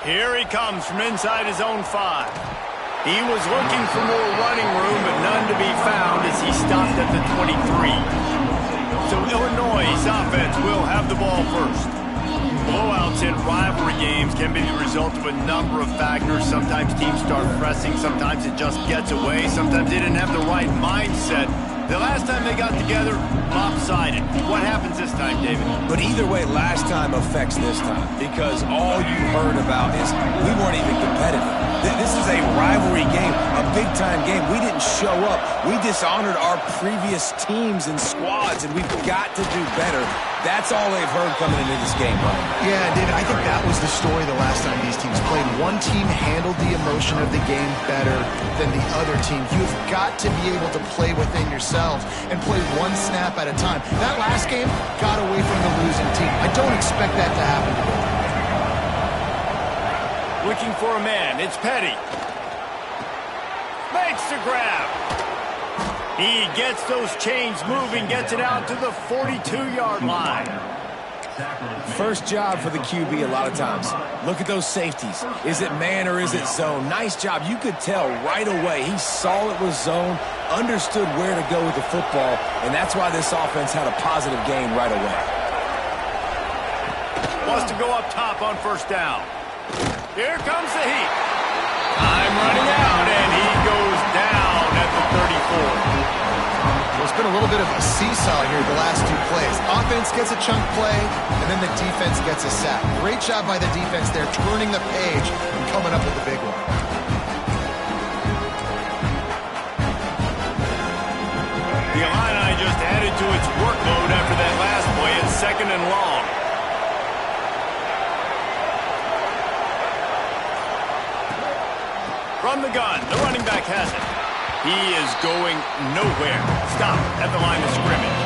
Here he comes from inside his own 5. He was looking for more running room, but none to be found as he stopped at the 23. So Illinois' offense will have the ball first. Blowouts in rivalry games can be the result of a number of factors. Sometimes teams start pressing, sometimes it just gets away, sometimes they didn't have the right mindset. The last time they got together, lopsided. What happens this time, David? But either way, last time affects this time because all you heard about is we weren't even competitive. This is a rivalry game, a big-time game. We didn't show up. We dishonored our previous teams and squads, and we've got to do better. That's all they've heard coming into this game, Brian. Yeah, David, I think that was the story the last time these teams played. One team handled the emotion of the game better than the other team. You've got to be able to play within yourselves and play one snap at a time. That last game got away from the losing team. I don't expect that to happen today. Looking for a man, it's Petty. Makes the grab. He gets those chains moving, gets it out to the 42-yard line. First job for the QB a lot of times. Look at those safeties. Is it man or is it zone? Nice job. You could tell right away. He saw it was zone, understood where to go with the football, and that's why this offense had a positive game right away. Wants to go up top on first down. Here comes the heat. Time running out, and he goes down at the 34. Well, it's been a little bit of a seesaw here the last 2 plays. Offense gets a chunk play, and then the defense gets a sack. Great job by the defense there, turning the page and coming up with a big one. The Illini just added to its workload after that last play. It's 2nd and long. From the gun, the running back has it. He is going nowhere. Stop at the line of scrimmage.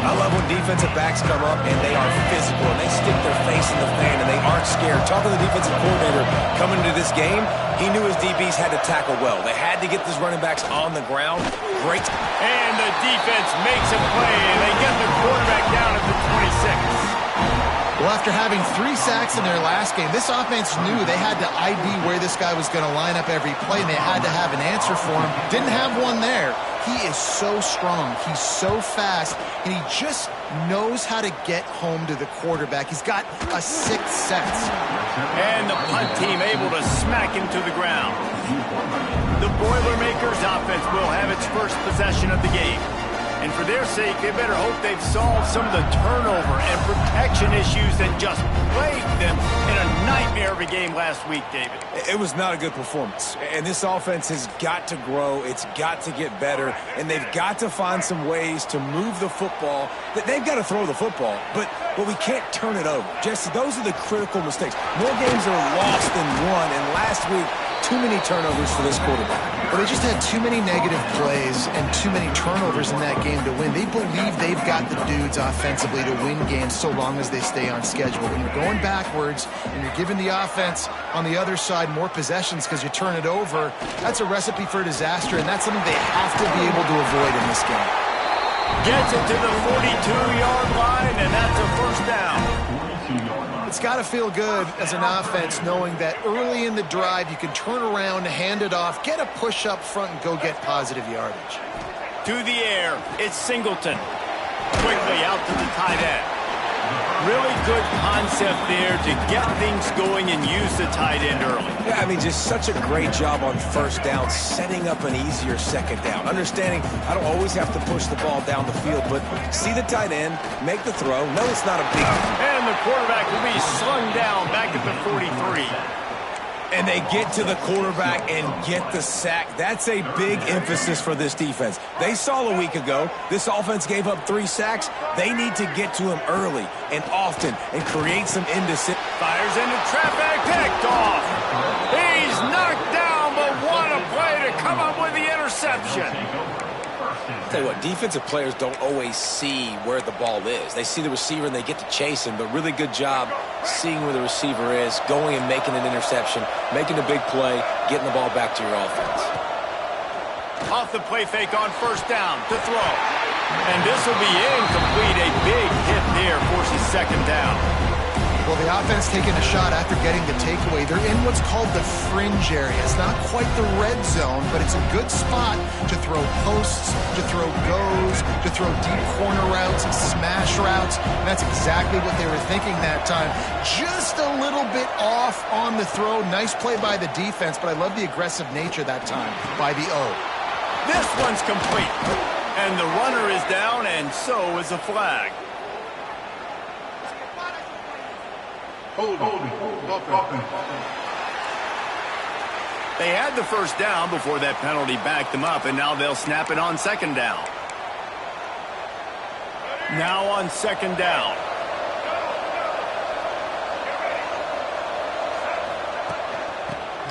I love when defensive backs come up and they are physical and they stick their face in the fan and they aren't scared. Talking to the defensive coordinator coming into this game, he knew his DBs had to tackle well. They had to get these running backs on the ground. Great. And the defense makes a play, and they get the quarterback down at the 26. Well, after having 3 sacks in their last game, this offense knew they had to ID where this guy was going to line up every play, and they had to have an answer for him. Didn't have one there. He is so strong. He's so fast, and he just knows how to get home to the quarterback. He's got a 6th sense. And the punt team able to smack him to the ground. The Boilermakers offense will have its first possession of the game. And for their sake, they better hope they've solved some of the turnover and protection issues that just plagued them in a nightmare of a game last week, David. It was not a good performance. And this offense has got to grow. It's got to get better. And they've got to find some ways to move the football. They've got to throw the football, but we can't turn it over. Jesse, those are the critical mistakes. More games are lost than won. And last week, too many turnovers for this quarterback. Well, they just had too many negative plays and too many turnovers in that game to win. They believe they've got the dudes offensively to win games so long as they stay on schedule. When you're going backwards and you're giving the offense on the other side more possessions because you turn it over, that's a recipe for disaster, and that's something they have to be able to avoid in this game. Gets it to the 42-yard line, and that's a first down. It's got to feel good as an offense knowing that early in the drive you can turn around, hand it off, get a push up front, and go get positive yardage. To the air, it's Singleton. Quickly out to the tight end. Really good concept there to get things going and use the tight end early. Yeah, I mean, just such a great job on first down, setting up an easier second down. Understanding I don't always have to push the ball down the field, but see the tight end, make the throw. No, it's not a big deal. And the quarterback will be slung down back at the 43. And they get to the quarterback and get the sack. That's a big emphasis for this defense. They saw a week ago this offense gave up 3 sacks. They need to get to him early and often and create some indecision. Fires into traffic, picked off. He's knocked down, but what a play to come up with the interception. Tell you what, defensive players don't always see where the ball is. They see the receiver and they get to chase him, but really good job seeing where the receiver is, going and making an interception, making a big play, getting the ball back to your offense. Off the play fake on first down to throw. And this will be incomplete. A big hit there forces second down. Well, the offense taking a shot after getting the takeaway. They're in what's called the fringe area. It's not quite the red zone, but it's a good spot to throw posts, to throw goes, to throw deep corner routes, smash routes. And that's exactly what they were thinking that time. Just a little bit off on the throw. Nice play by the defense, but I love the aggressive nature that time by the O. This one's complete. And the runner is down, and so is a flag. They had the first down before that penalty backed them up, and now they'll snap it on second down. Now on second down.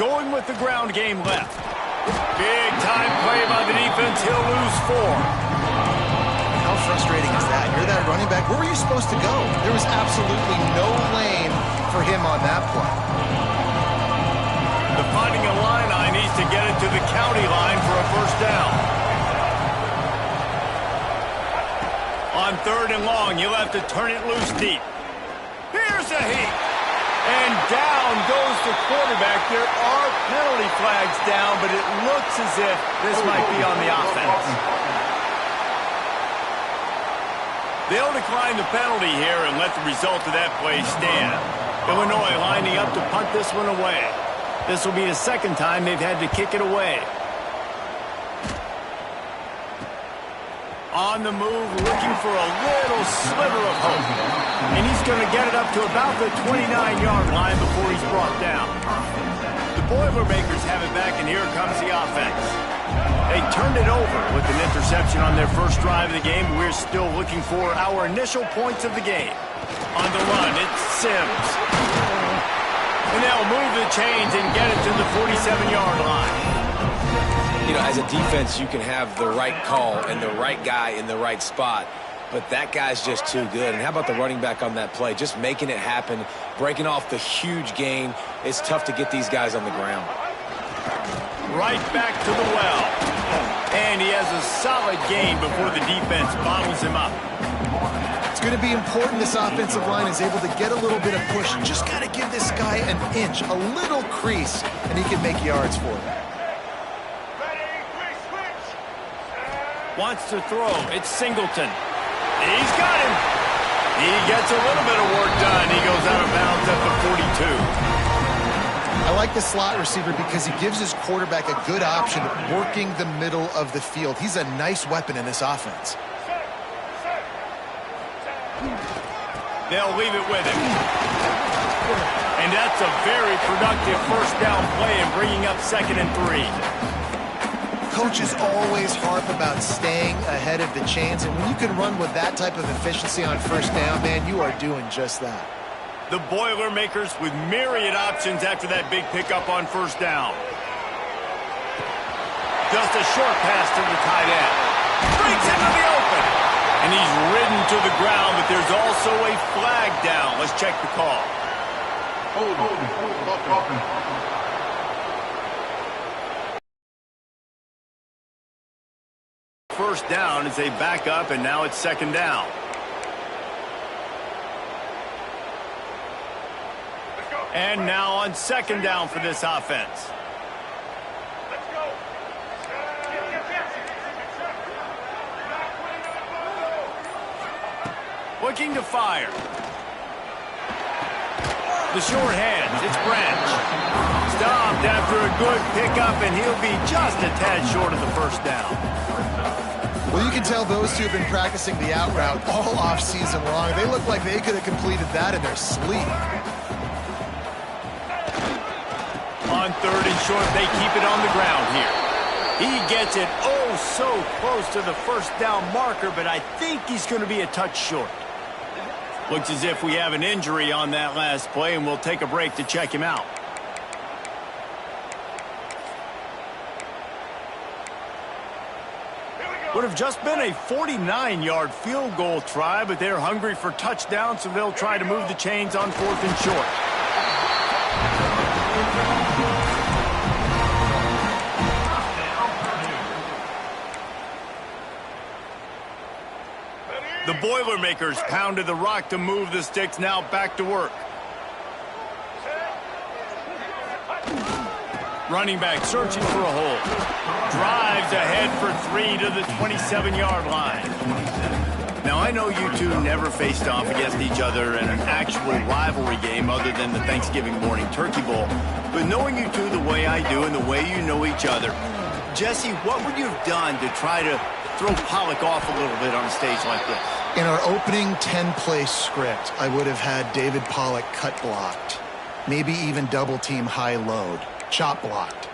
Going with the ground game left. Big time play by the defense. He'll lose 4. How frustrating is that? You're that running back. Where were you supposed to go? There was absolutely no lane for him on that play. The Fighting Illini needs to get it to the county line for a first down. On 3rd and long, you'll have to turn it loose deep. Here's a heat. And down goes the quarterback. There are penalty flags down, but it looks as if this might be on the offense. They'll decline the penalty here and let the result of that play stand. Illinois lining up to punt this one away. This will be the second time they've had to kick it away. On the move, looking for a little sliver of hope. And he's going to get it up to about the 29-yard line before he's brought down. The Boilermakers have it back, and here comes the offense. They turned it over with an interception on their first drive of the game. We're still looking for our initial points of the game. On the run, it's Sims. And they'll move the chains and get it to the 47-yard line. You know, as a defense, you can have the right call and the right guy in the right spot, but that guy's just too good. And how about the running back on that play? Just making it happen, breaking off the huge gain. It's tough to get these guys on the ground. Right back to the well. And he has a solid gain before the defense bottles him up. It's going to be important this offensive line is able to get a little bit of push. Just got to give this guy an inch, a little crease, and he can make yards for it. Wants to throw. It's Singleton. He's got him. He gets a little bit of work done. He goes out of bounds at the 42. I like the slot receiver because he gives his quarterback a good option working the middle of the field. He's a nice weapon in this offense. They'll leave it with him. And that's a very productive first down play and bringing up 2nd and 3. Coaches always harp about staying ahead of the chains, and when you can run with that type of efficiency on first down, man, you are doing just that. The Boilermakers with myriad options after that big pickup on first down. Just a short pass to the tight end. Breaks into the open. And he's ridden to the ground, but there's also a flag down. Let's check the call. First down as they back up, and now it's 2nd down. And now on 2nd down for this offense. Looking to fire. The short hands, it's Branch. Stopped after a good pickup, and he'll be just a tad short of the first down. Well, you can tell those two have been practicing the out route all off-season long. They look like they could have completed that in their sleep. On 3rd and short, they keep it on the ground here. He gets it oh so close to the first down marker, but I think he's going to be a touch short. Looks as if we have an injury on that last play, and we'll take a break to check him out. Would have just been a 49-yard field goal try, but they're hungry for touchdowns, so they'll try to move the chains on 4th and short. The Boilermakers pounded the rock to move the sticks, now back to work. Running back searching for a hole. Drives ahead for 3 to the 27-yard line. Now, I know you two never faced off against each other in an actual rivalry game other than the Thanksgiving morning Turkey Bowl. But knowing you two the way I do and the way you know each other, Jesse, what would you have done to try to throw Pollock off a little bit on a stage like this? In our opening 10-play script, I would have had David Pollock cut blocked, maybe even double-team high load, chop blocked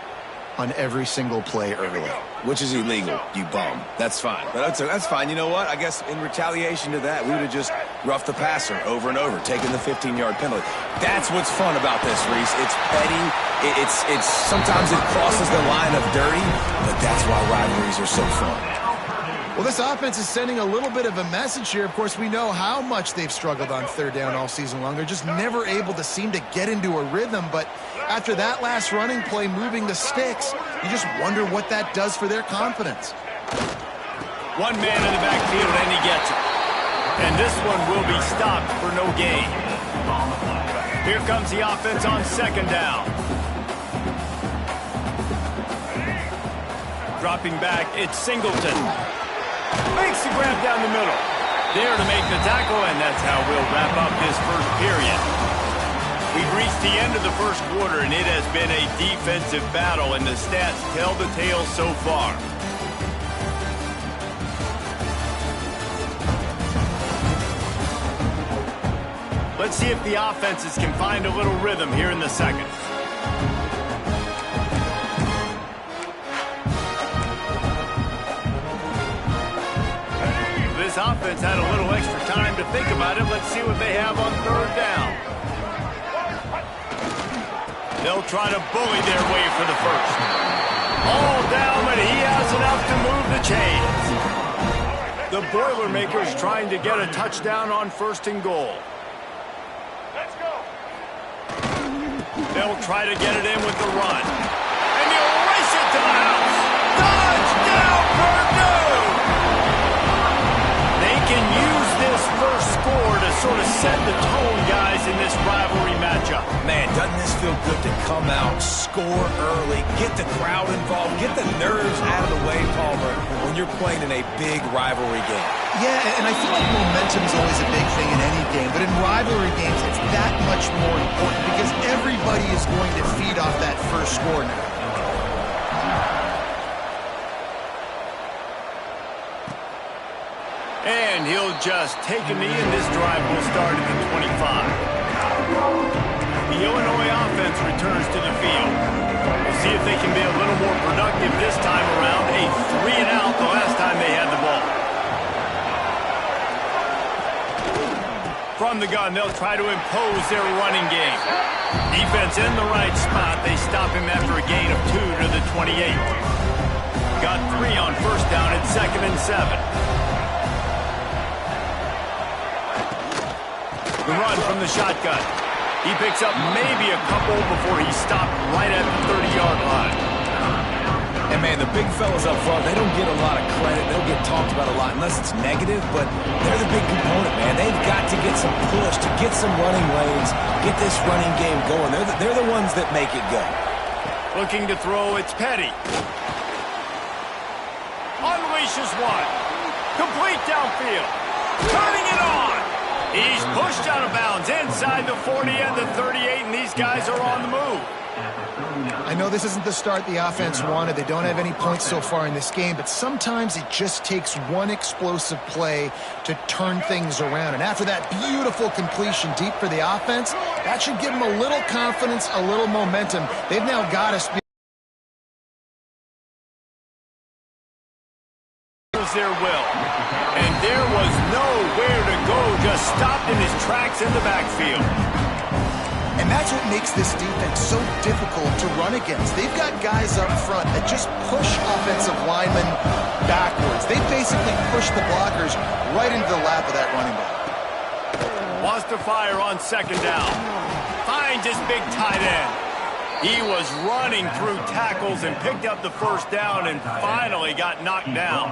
on every single play early. Which is illegal, you bum. That's fine. But that's fine. You know what? I guess in retaliation to that, we would have just roughed the passer over and over, taking the 15-yard penalty. That's what's fun about this, Reese. It's petty. It's sometimes it crosses the line of dirty, but that's why rivalries are so fun. Well, this offense is sending a little bit of a message here. Of course, we know how much they've struggled on third down all season long. They're just never able to seem to get into a rhythm. But after that last running play, moving the sticks, you just wonder what that does for their confidence. One man in the backfield, and he gets it. And this one will be stopped for no gain. Here comes the offense on second down. Dropping back, it's Singleton. Makes the grab down the middle. There to make the tackle, and that's how we'll wrap up this first period. We've reached the end of the first quarter, and it has been a defensive battle, and the stats tell the tale so far. Let's see if the offenses can find a little rhythm here in the second. This offense had a little extra time to think about it. Let's see what they have on third down. They'll try to bully their way for the first. All down, but he has enough to move the chains. The Boilermakers trying to get a touchdown on first and goal. Let's go. They'll try to get it in with the run. And he'll race it to the house. Touchdown, Purdue! They can use this first score to sort of set the tone, guys, in this rivalry matchup. Man, doesn't this feel good to come out, score early, get the crowd involved, get the nerves out of the way, Palmer, when you're playing in a big rivalry game? Yeah, and I feel like momentum is always a big thing in any game, but in rivalry games, it's that much more important because everybody is going to feed off that first score now. And he'll just take a knee, and this drive will start at the 25. The Illinois offense returns to the field. We'll see if they can be a little more productive this time around. A 3-and-out the last time they had the ball. From the gun, they'll try to impose their running game. Defense in the right spot. They stop him after a gain of 2 to the 28. Got 3 on first down at 2nd and 7. The run from the shotgun. He picks up maybe a couple before he's stopped right at the 30-yard line. And, man, the big fellas up front, they don't get a lot of credit. They don't get talked about a lot unless it's negative, but they're the big component, man. They've got to get some push, to get some running lanes, get this running game going. They're the ones that make it go. Looking to throw, it's Petty. Unleashes one. Complete downfield. Turning it on. He's pushed out of bounds inside the 40 and the 38, and these guys are on the move. I know this isn't the start the offense wanted. They don't have any points so far in this game, but sometimes it just takes one explosive play to turn things around. And after that beautiful completion deep for the offense, that should give them a little confidence, a little momentum. They've now got us. Their will. And there was nowhere to go, just stopped in his tracks in the backfield. And that's what makes this defense so difficult to run against. They've got guys up front that just push offensive linemen backwards. They basically push the blockers right into the lap of that running back. Wants to fire on second down. Finds his big tight end. He was running through tackles and picked up the first down and finally got knocked down.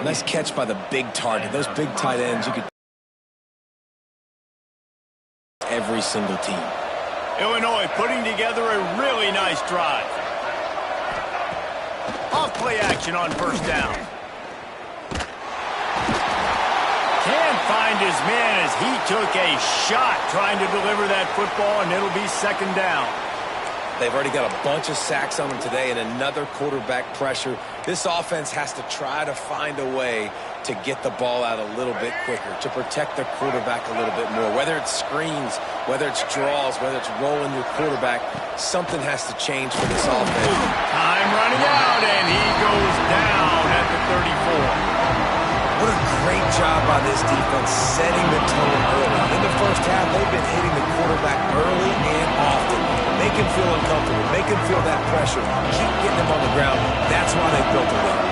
Nice catch by the big target. Those big tight ends, you could every single team. Illinois putting together a really nice drive. Off play action on first down. Can't find his man as he took a shot trying to deliver that football, and it'll be second down. They've already got a bunch of sacks on them today and another quarterback pressure. This offense has to try to find a way to get the ball out a little bit quicker, to protect their quarterback a little bit more. Whether it's screens, whether it's draws, whether it's rolling your quarterback, something has to change for this offense. Time running out, and he goes down at the 34. What a great job by this defense setting the tone early. In the first half, they've been hitting the quarterback early and often. Make him feel uncomfortable. Make him feel that pressure. Keep getting him on the ground. That's why they built the lead.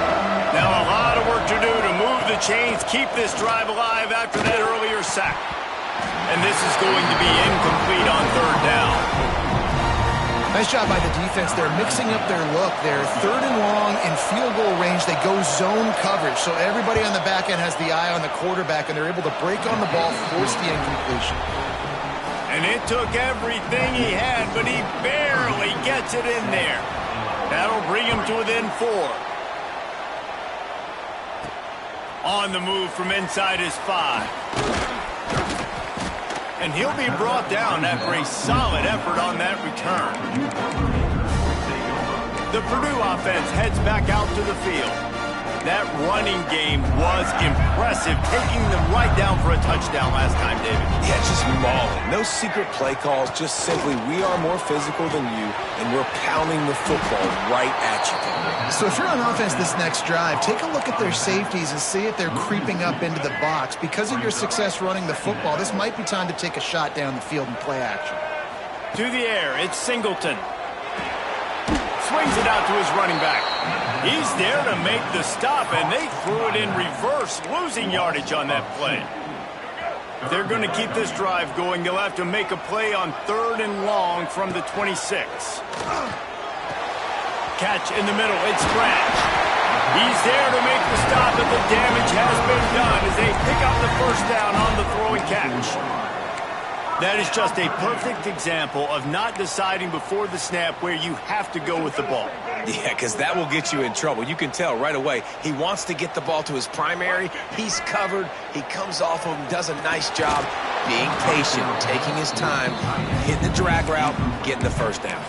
Now a lot of work to do to move the chains, keep this drive alive after that earlier sack. And this is going to be incomplete on third down. Nice job by the defense. They're mixing up their look. They're third and long in field goal range. They go zone coverage. So everybody on the back end has the eye on the quarterback, and they're able to break on the ball, force the incompletion. And it took everything he had, but he barely gets it in there. That'll bring him to within 4. On the move from inside his 5. And he'll be brought down after a solid effort on that return. The Purdue offense heads back out to the field. That running game was impressive, taking them right down for a touchdown last time, David. Yeah, just mauling. No secret play calls, just simply we are more physical than you, and we're pounding the football right at you. So if you're on offense this next drive, take a look at their safeties and see if they're creeping up into the box. Because of your success running the football, this might be time to take a shot down the field and play action. To the air, it's Singleton. Swings it out to his running back. He's there to make the stop, and they threw it in reverse, losing yardage on that play. If they're going to keep this drive going, they'll have to make a play on third and long from the 26. Catch in the middle, it's Scratch. He's there to make the stop, and the damage has been done as they pick up the first down on the throw and catch. That is just a perfect example of not deciding before the snap where you have to go with the ball. Yeah, because that will get you in trouble. You can tell right away. He wants to get the ball to his primary. He's covered. He comes off of him, does a nice job being patient, taking his time, hitting the drag route, getting the first down.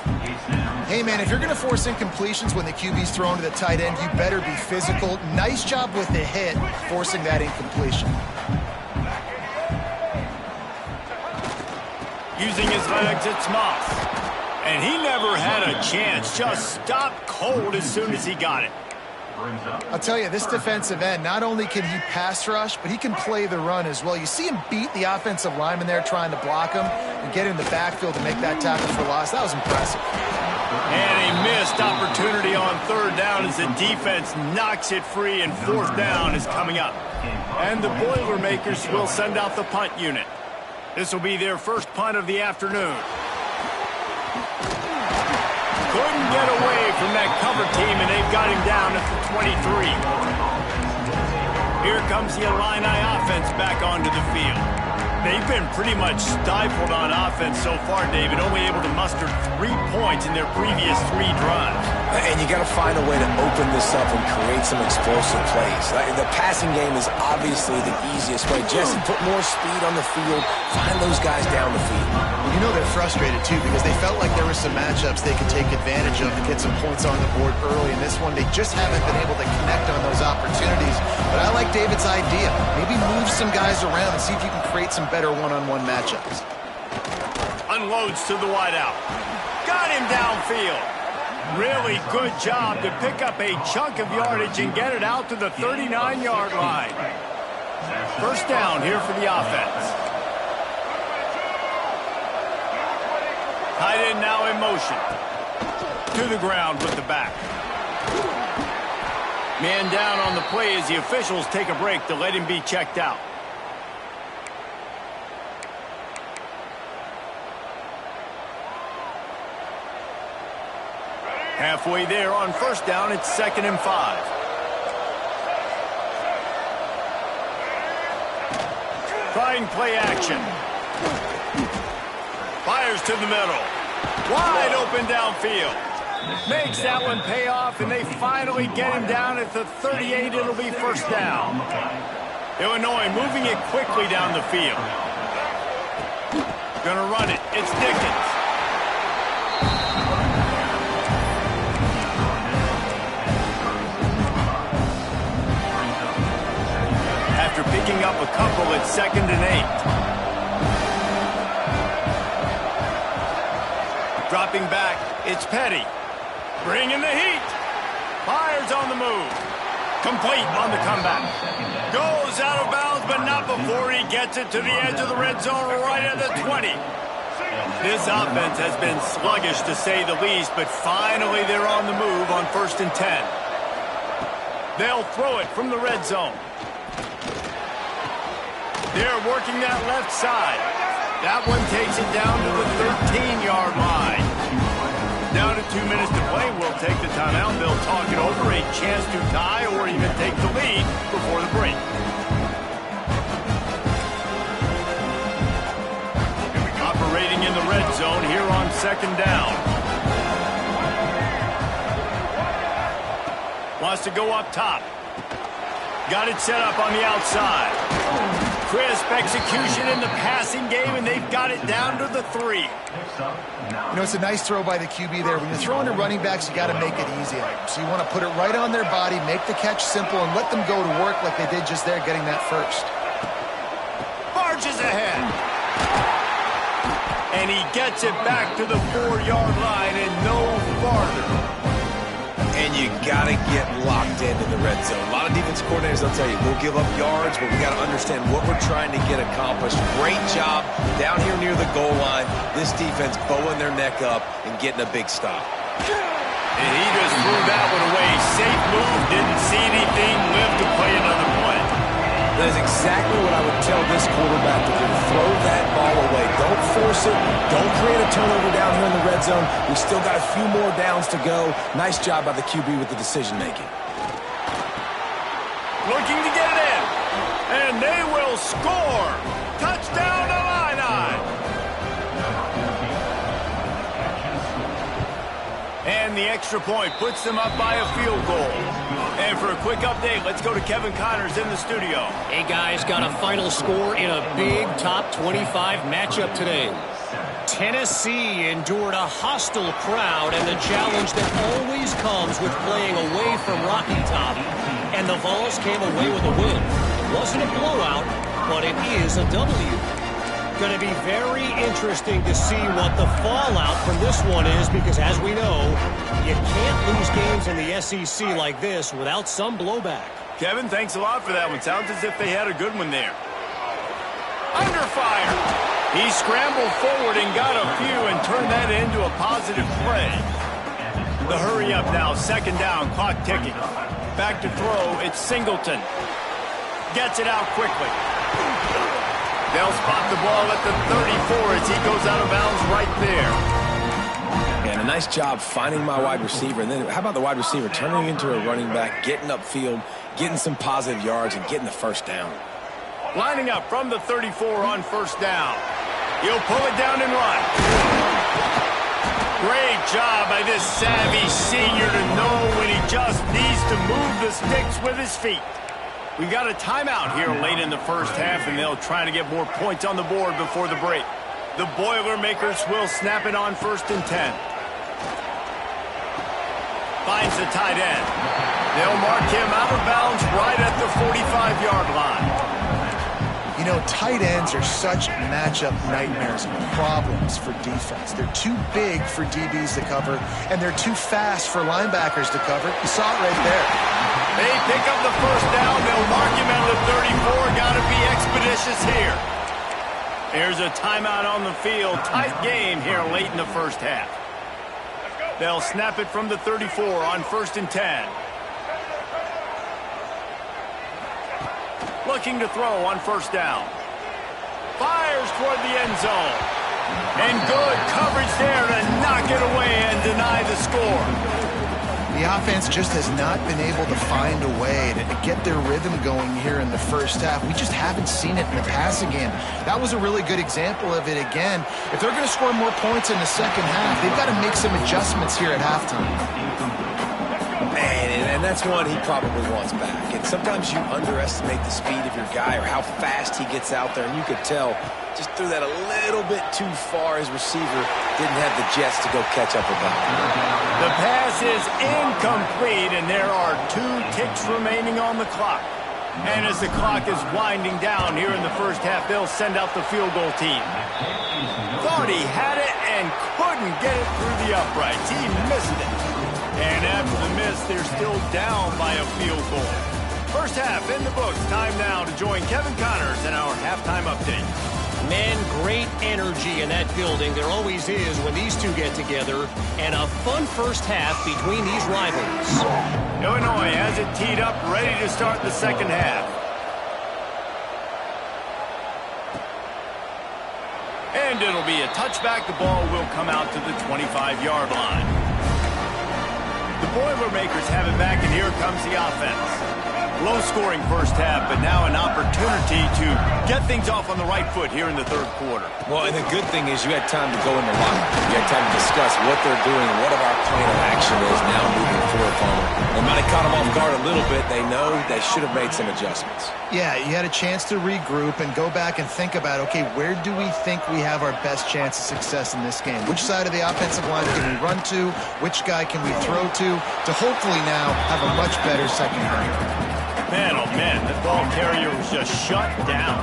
Hey, man, if you're going to force incompletions when the QB's thrown to the tight end, you better be physical. Nice job with the hit, forcing that incompletion. Using his legs, it's Moss. And he never had a chance. Just stopped cold as soon as he got it. I'll tell you, this defensive end, not only can he pass rush, but he can play the run as well. You see him beat the offensive lineman there trying to block him and get in the backfield to make that tackle for loss. That was impressive. And a missed opportunity on third down as the defense knocks it free, and fourth down is coming up. And the Boilermakers will send out the punt unit. This will be their first punt of the afternoon. Couldn't get away from that cover team, and they've got him down at the 23. Here comes the Illini offense back onto the field. They've been pretty much stifled on offense so far, David, only able to muster 3 points in their previous 3 drives. And you got to find a way to open this up and create some explosive plays. The passing game is obviously the easiest way. Jesse, put more speed on the field. Find those guys down the field. You know they're frustrated, too, because they felt like there were some matchups they could take advantage of to get some points on the board early. In this one, they just haven't been able to connect on those opportunities. But I like David's idea. Maybe move some guys around and see if you can create some better one-on-one matchups. Unloads to the wideout. Got him downfield. Really good job to pick up a chunk of yardage and get it out to the 39-yard line. First down here for the offense. Tight end now in motion. To the ground with the back. Man down on the play as the officials take a break to let him be checked out. Halfway there on first down, it's 2nd and 5. Trying play action. Fires to the middle. Wide open downfield. Makes that one pay off, and they finally get him down at the 38. It'll be first down. Illinois moving it quickly down the field. Gonna run it. It's Dickens. After picking up a couple, it's 2nd and 8. Dropping back, it's Petty. Bringing the heat. Fires on the move. Complete on the comeback. Goes out of bounds, but not before he gets it to the edge of the red zone right at the 20. This offense has been sluggish, to say the least, but finally they're on the move on 1st and 10. They'll throw it from the red zone. They're working that left side. That one takes it down to the 13-yard line. Down to 2 minutes to play. We'll take the timeout. They'll talk it over. A chance to tie or even take the lead before the break. Operating in the red zone here on 2nd down. Wants to go up top. Got it set up on the outside. Crisp execution in the passing game, and they've got it down to the 3. You know, it's a nice throw by the QB there. When you're throwing to running backs, you got to make it easy. So you want to put it right on their body, make the catch simple, and let them go to work like they did just there, getting that first. Barges ahead. And he gets it back to the 4-yard line and no farther. And you got to get locked into the red zone. A lot of defense coordinators, they'll tell you, we'll give up yards, but we got to understand what we're trying to get accomplished. Great job down here near the goal line. This defense bowing their neck up and getting a big stop. And he just threw that one away. Safe move, didn't see anything, lived to play another play. That is exactly what I would tell this quarterback to do. Throw that ball away. Don't force it. Don't create a turnover down here in the red zone. We still got a few more downs to go. Nice job by the QB with the decision-making. Looking to get it in. And they will score. Touchdown Illini. And the extra point puts them up by a field goal. And for a quick update, let's go to Kevin Connors in the studio. Hey, guys, got a final score in a big top 25 matchup today. Tennessee endured a hostile crowd and the challenge that always comes with playing away from Rocky Top. And the Vols came away with a win. Wasn't a blowout, but it is a W. Going to be very interesting to see what the fallout from this one is, because as we know, you can't lose games in the SEC like this without some blowback. Kevin, thanks a lot for that one. Sounds as if they had a good one there. Under fire. He scrambled forward and got a few and turned that into a positive play. The hurry up now, 2nd down, clock ticking. Back to throw, it's Singleton. Gets it out quickly. They'll spot the ball at the 34 as he goes out of bounds right there. And a nice job finding my wide receiver. And then how about the wide receiver turning into a running back, getting upfield, getting some positive yards, and getting the first down. Lining up from the 34 on 1st down. He'll pull it down and run. Great job by this savvy senior to know when he just needs to move the sticks with his feet. We've got a timeout here late in the first half, and they'll try to get more points on the board before the break. The Boilermakers will snap it on 1st and 10. Finds the tight end. They'll mark him out of bounds right at the 45-yard line. You know, tight ends are such matchup nightmares and problems for defense. They're too big for DBs to cover, and they're too fast for linebackers to cover. You saw it right there. They pick up the first down. They'll mark him at the 34. Got to be expeditious here. There's a timeout on the field. Tight game here late in the first half. They'll snap it from the 34 on 1st and 10. Looking to throw on 1st down. Fires toward the end zone. And good coverage there to knock it away and deny the score. The offense just has not been able to find a way to get their rhythm going here in the first half. We just haven't seen it in the passing game. That was a really good example of it again. If they're going to score more points in the second half, they've got to make some adjustments here at halftime. Man, and that's one he probably wants back. And sometimes you underestimate the speed of your guy or how fast he gets out there, and you could tell just threw that a little bit too far. His receiver didn't have the jets to go catch up with that. The pass is incomplete, and there are 2 ticks remaining on the clock. And as the clock is winding down here in the first half, they'll send out the field goal team. Thought he had it and couldn't get it through the uprights. He missed it. And after the miss, they're still down by a field goal. First half in the books. Time now to join Kevin Connors in our halftime update. Man, great energy in that building. There always is when these two get together. And a fun first half between these rivals. Illinois has it teed up, ready to start the second half. And it'll be a touchback. The ball will come out to the 25-yard line. The Boilermakers have it back, and here comes the offense. Low-scoring first half, but now an opportunity to get things off on the right foot here in the third quarter. Well, and the good thing is you had time to go in the locker room. You had time to discuss what they're doing and what our plan of action is now moving forward from them. They might have caught them off guard a little bit. They know they should have made some adjustments. Yeah, you had a chance to regroup and go back and think about, okay, where do we think we have our best chance of success in this game? Which side of the offensive line can we run to? Which guy can we throw to hopefully now have a much better second half? Man, oh man, the ball carrier was just shut down.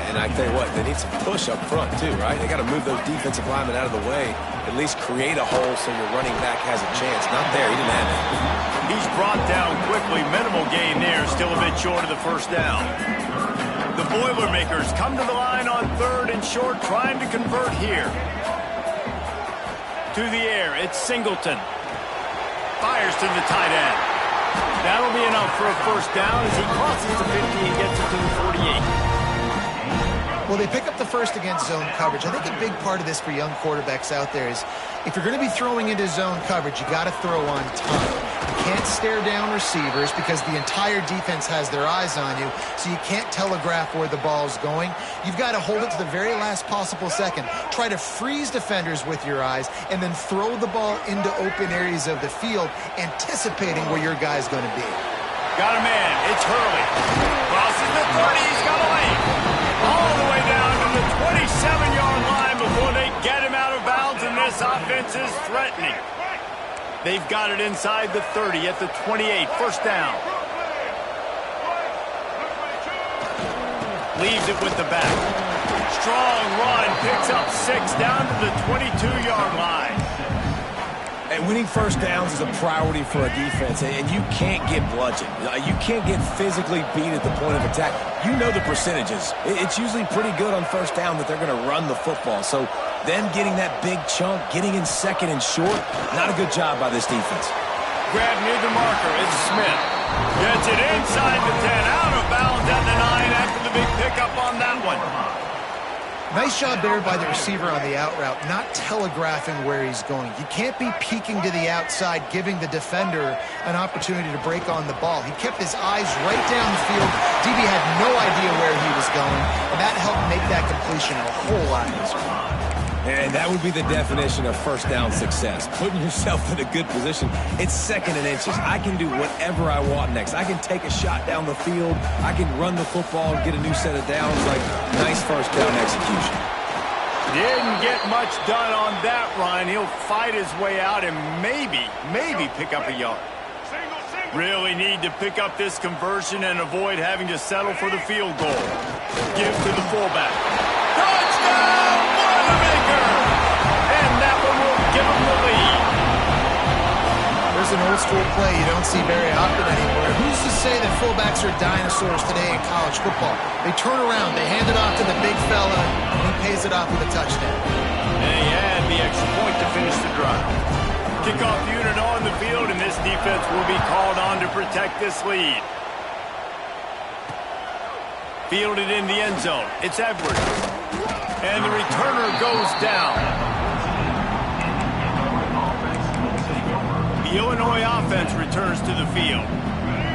And I tell you what, they need some push up front too, right? They got to move those defensive linemen out of the way, at least create a hole so your running back has a chance. Not there, he didn't have it. He's brought down quickly. Minimal gain there, still a bit short of the first down. The Boilermakers come to the line on 3rd and short, trying to convert here. To the air, it's Singleton. Fires to the tight end. That'll be enough for a first down as he crosses the 50 and gets it to the 48. Well, they pick up the first against zone coverage. I think a big part of this for young quarterbacks out there is if you're going to be throwing into zone coverage, you got to throw on time. You can't stare down receivers because the entire defense has their eyes on you, so you can't telegraph where the ball's going. You've got to hold it to the very last possible second. Try to freeze defenders with your eyes and then throw the ball into open areas of the field, anticipating where your guy's going to be. Got a man. It's Hurley. Crosses the 30. He's got a lane. All the way down to the 27-yard line before they get him out of bounds, and this offense is threatening. They've got it inside the 30 at the 28. First down. Leaves it with the back. Strong run. Picks up 6 down to the 22-yard line. And winning first downs is a priority for a defense, and you can't get bludgeoned. You can't get physically beat at the point of attack. You know the percentages. It's usually pretty good on first down that they're going to run the football. So them getting that big chunk, getting in second and short, not a good job by this defense. Grab near the marker. It's Smith. Gets it inside the 10, out of bounds at the 9 after the big pickup on that one. Nice job there by the receiver on the out route, not telegraphing where he's going. You can't be peeking to the outside, giving the defender an opportunity to break on the ball. He kept his eyes right down the field. DB had no idea where he was going, and that helped make that completion a whole lot easier. And that would be the definition of first down success. Putting yourself in a good position. It's second and inches. I can do whatever I want next. I can take a shot down the field. I can run the football and get a new set of downs. Like, nice first down execution. Didn't get much done on that run. He'll fight his way out and maybe pick up a yard. Really need to pick up this conversion and avoid having to settle for the field goal. Give to the fullback. Touchdown! And that one will give him the lead. There's an old school play you don't see very often anymore. Who's to say that fullbacks are dinosaurs today in college football? They turn around, they hand it off to the big fella, and he pays it off with a touchdown. And he had the extra point to finish the drive. Kickoff unit on the field, and this defense will be called on to protect this lead. Fielded in the end zone. It's Edwards. And the returner goes down. The The Illinois offense returns to the field.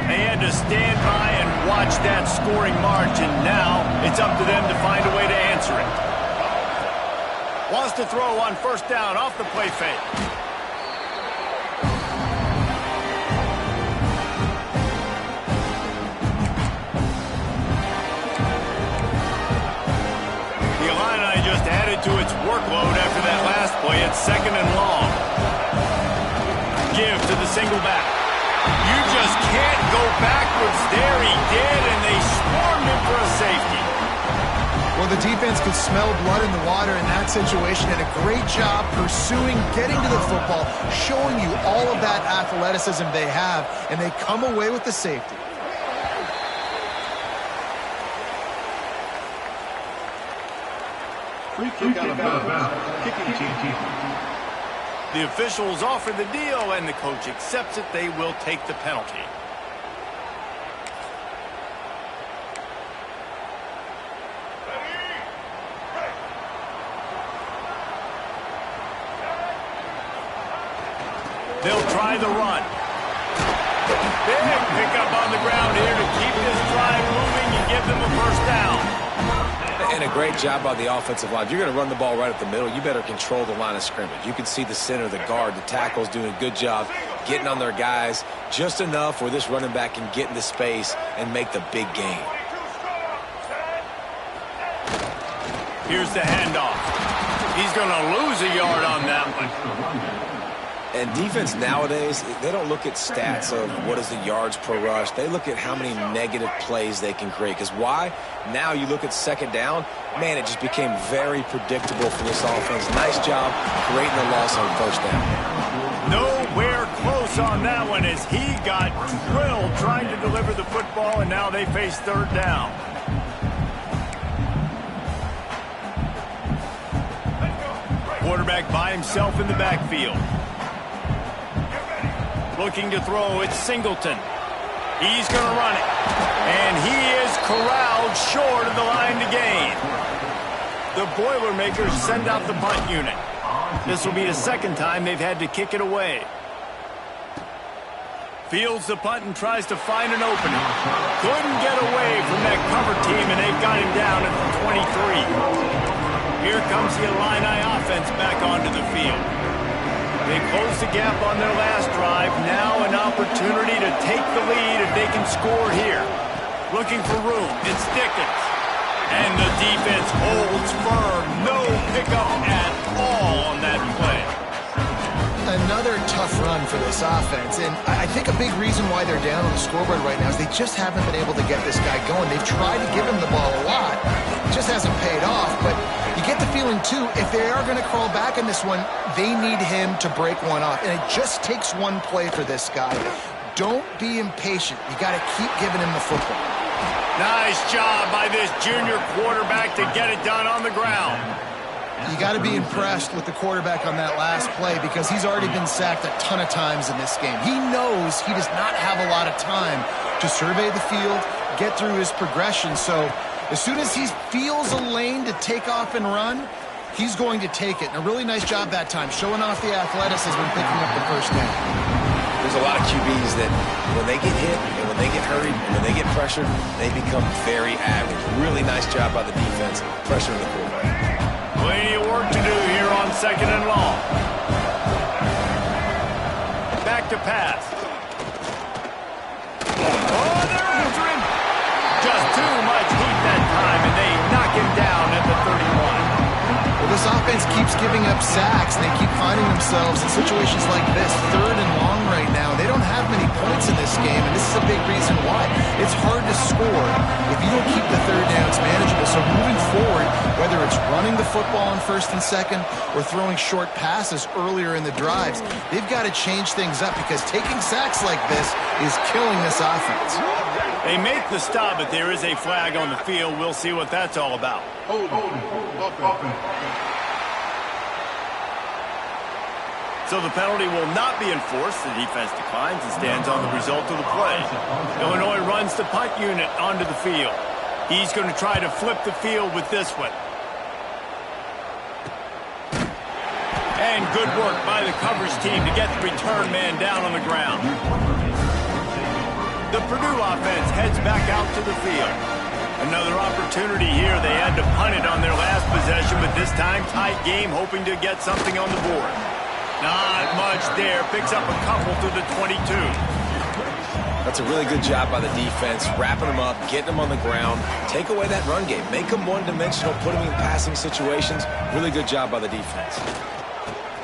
They had to stand by and watch that scoring march, and now it's up to them to find a way to answer it. Wants to throw on first down off the play fake. The Illini just added to its workload after that last play. It's 2nd and long. Give to the single back. You just can't go backwards there. He did, and they swarmed him for a safety. Well, the defense could smell blood in the water in that situation, and a great job pursuing, getting to the football, showing you all of that athleticism they have, and they come away with the safety. Free kick out of bounds. Kicking team. The officials offer the deal, and the coach accepts it. They will take the penalty. They'll try the run. Big pickup on the ground here to keep this drive moving and give them a first down. And a great job by the offensive line. If you're going to run the ball right up the middle, you better control the line of scrimmage. You can see the center, the guard, the tackles doing a good job getting on their guys just enough where this running back can get into space and make the big gain. Here's the handoff. He's going to lose a yard on that one. And defense nowadays, they don't look at stats of what is the yards per rush. They look at how many negative plays they can create. Because why? Now you look at 2nd down, man, it just became very predictable for this offense. Nice job creating the loss on first down. Nowhere close on that one as he got drilled trying to deliver the football, and now they face 3rd down. Quarterback by himself in the backfield. Looking to throw, it's Singleton. He's going to run it. And he is corralled short of the line to gain. The Boilermakers send out the punt unit. This will be the 2nd time they've had to kick it away. Fields the punt and tries to find an opening. Couldn't get away from that cover team, and they've got him down at the 23. Here comes the Illini offense back onto the field. They close the gap on their last drive. Now an opportunity to take the lead if they can score here. Looking for room. It's Dickens. And the defense holds firm. No pickup at all on that play. Another tough run for this offense, and I think a big reason why they're down on the scoreboard right now is they just haven't been able to get this guy going. They've tried to give him the ball a lot. It just hasn't paid off, but you get the feeling, too, if they are going to crawl back in this one, they need him to break one off, and it just takes one play for this guy. Don't be impatient. You got to keep giving him the football. Nice job by this junior quarterback to get it done on the ground. You got to be impressed with the quarterback on that last play because he's already been sacked a ton of times in this game. He knows he does not have a lot of time to survey the field, get through his progression. So as soon as he feels a lane to take off and run, he's going to take it. And a really nice job that time, showing off the athleticism and picking up the first down. There's a lot of QBs that when they get hit and when they get hurried and when they get pressured, they become very average. Really nice job by the defense, pressuring the quarterback. Plenty of work to do here on 2nd and long. Back to pass. Oh, they're after him. Just too much heat that time, and they knock him down at the 31. Well, this offense keeps giving up sacks, and they keep finding themselves in situations like this, 3rd and long right now. They don't have many points in this game, and this is a big reason why. It's hard to score if you don't keep the 3rd downs manageable. So moving forward, whether it's running the football on 1st and 2nd or throwing short passes earlier in the drives, they've got to change things up because taking sacks like this is killing this offense. They make the stop, but there is a flag on the field. We'll see what that's all about. So the penalty will not be enforced. The defense declines and stands on the result of the play. Illinois runs the punt unit onto the field. He's going to try to flip the field with this one. And good work by the coverage team to get the return man down on the ground. The Purdue offense heads back out to the field. Another opportunity here. They had to punt it on their last possession, but this time tight game, hoping to get something on the board. Not much there. Picks up a couple to the 22. That's a really good job by the defense, wrapping them up, getting them on the ground. Take away that run game. Make them one-dimensional, put them in passing situations. Really good job by the defense.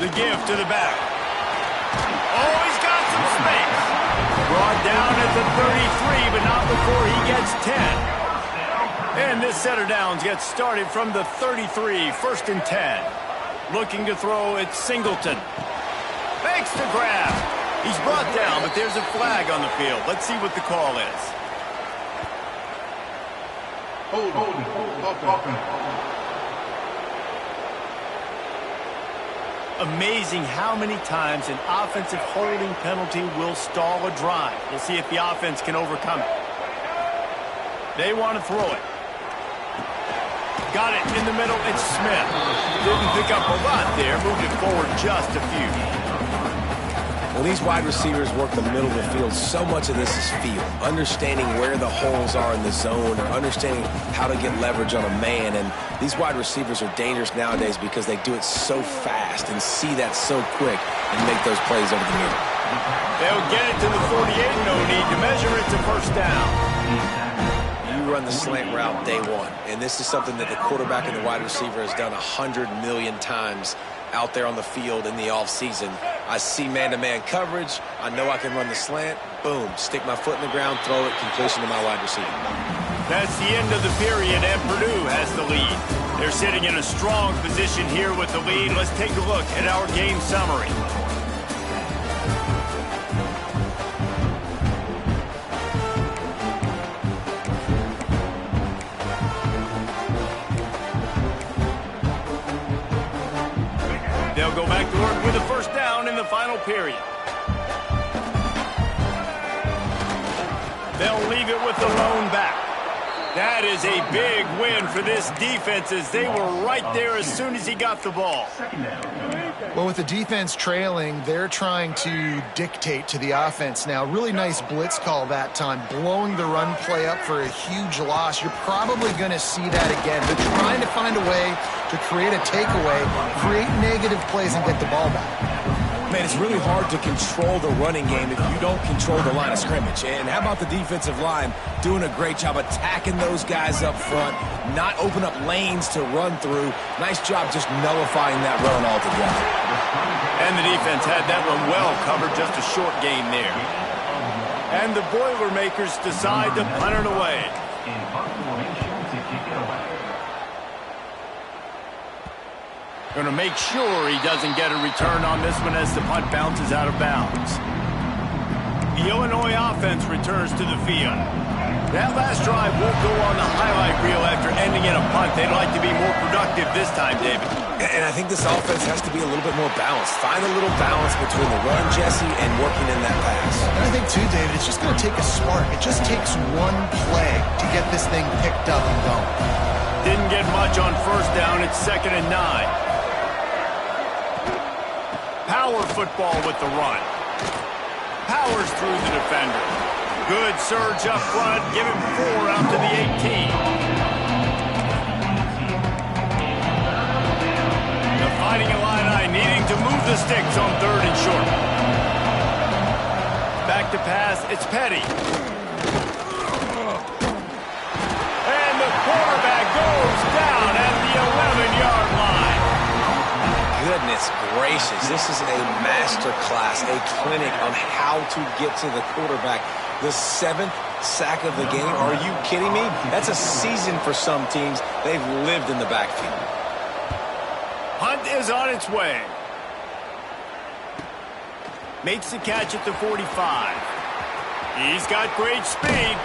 The give to the back. Oh, he's got some space. Brought down at the 33, but not before he gets 10. And this set of downs gets started from the 33, 1st and 10. Looking to throw, it's Singleton. Makes the grab. He's brought down, but there's a flag on the field. Let's see what the call is. Amazing how many times an offensive holding penalty will stall a drive. We'll see if the offense can overcome it. They want to throw it. Got it in the middle. It's Smith. Didn't pick up a lot there. Moved it forward just a few. When these wide receivers work the middle of the field, so much of this is feel. Understanding where the holes are in the zone, or understanding how to get leverage on a man. And these wide receivers are dangerous nowadays because they do it so fast and see that so quick and make those plays over the middle. They'll get it to the 48. No need to measure it to first down. You run the slant route day one, and this is something that the quarterback and the wide receiver has done 100 million times out there on the field in the offseason. I see man-to-man coverage. I know I can run the slant. Boom. Stick my foot in the ground, throw it, completion to my wide receiver. That's the end of the period, and Purdue has the lead. They're sitting in a strong position here with the lead. Let's take a look at our game summary. They'll go back to work with a first down in the final period. They'll leave it with the lone back. That is a big win for this defense, as they were right there as soon as he got the ball. Well, with the defense trailing, they're trying to dictate to the offense now. Really nice blitz call that time, blowing the run play up for a huge loss. You're probably going to see that again. They're trying to find a way to create a takeaway, create negative plays, and get the ball back. Man, it's really hard to control the running game if you don't control the line of scrimmage. And how about the defensive line doing a great job attacking those guys up front, not open up lanes to run through. Nice job just nullifying that run altogether. And the defense had that one well covered, just a short gain there. And the Boilermakers decide to punt it away. Going to make sure he doesn't get a return on this one as the punt bounces out of bounds. The Illinois offense returns to the field. That last drive won't go on the highlight reel after ending in a punt. They'd like to be more productive this time, David. And I think this offense has to be a little bit more balanced. Find a little balance between the run, Jesse, and working in that pass. And I think, too, David, it's just going to take a spark. It just takes one play to get this thing picked up and going. Didn't get much on first down. It's 2nd and 9. Power football with the run. Powers through the defender. Good surge up front. Give him 4 out to the 18. The Fighting Illini needing to move the sticks on 3rd and short. Back to pass. It's Petty. And the quarterback goes down at the 11-yard line. Goodness gracious, this is a master class, a clinic on how to get to the quarterback. The 7th sack of the game. Are you kidding me? That's a season for some teams. They've lived in the backfield. Hunt is on its way. Makes the catch at the 45. He's got great speed.